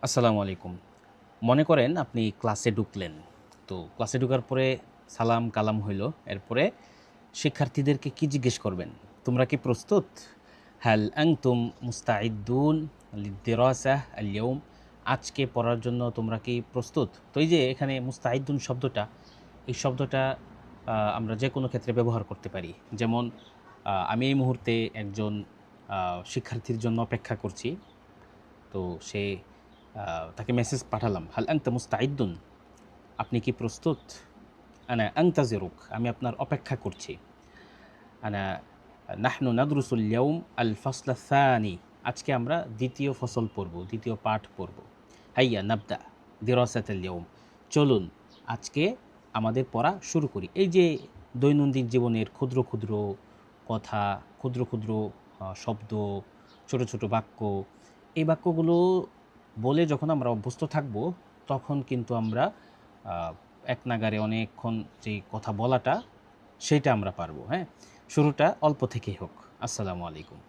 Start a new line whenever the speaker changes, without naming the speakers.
আসসালামু আলাইকুম। মনে করেন আপনি ক্লাসে ঢুকলেন। তো ক্লাসে ঢোকার পরে সালাম কালাম হইলো। এরপরে শিক্ষার্থীদেরকে কি জিজ্ঞেস করবেন? তোমরা কি প্রস্তুত? হাল আনতুম মুস্তাইদ্দুন লিদ্দিরাসাহ আল-ইয়াউম? আজকে পড়ার জন্য তোমরা কি প্রস্তুত? তো এই যে এখানে মুস্তাইদ্দুন শব্দটা, এই শব্দটা আমরা যেকোনো ক্ষেত্রে ব্যবহার করতে পারি। যেমন আমি এই মুহূর্তে একজন শিক্ষার্থীর জন্য অপেক্ষা করছি। তো সে তাকে মেসেজ পাঠালাম, হাল আনতা মুস্তাইদ্দুন? আপনি কি প্রস্তুত? আনা আনতাজিরুক, আমি আপনার অপেক্ষা করছি। আনা নাহনু নাদরুসুল ইয়াউম আল ফাসলা সানি, আজকে আমরা দ্বিতীয় ফসল পড়ব, দ্বিতীয় পাঠ পড়ব। হাইয়া নাবদা দিরাসাতাল ইয়াউম, চলুন আজকে আমাদের পড়া শুরু করি। এই যে দৈনন্দিন জীবনের ক্ষুদ্র ক্ষুদ্র কথা, ক্ষুদ্র ক্ষুদ্র শব্দ, ছোট ছোট বাক্য, এই বাক্যগুলো বলে যখন আমরা অভ্যস্ত থাকব, তখন কিন্তু আমরা এক নাগাড়ে অনেকক্ষণ যে কথা বলাটা, সেইটা আমরা পারবো। হ্যাঁ, শুরুটা অল্প থেকেই হোক। আসসালামু আলাইকুম।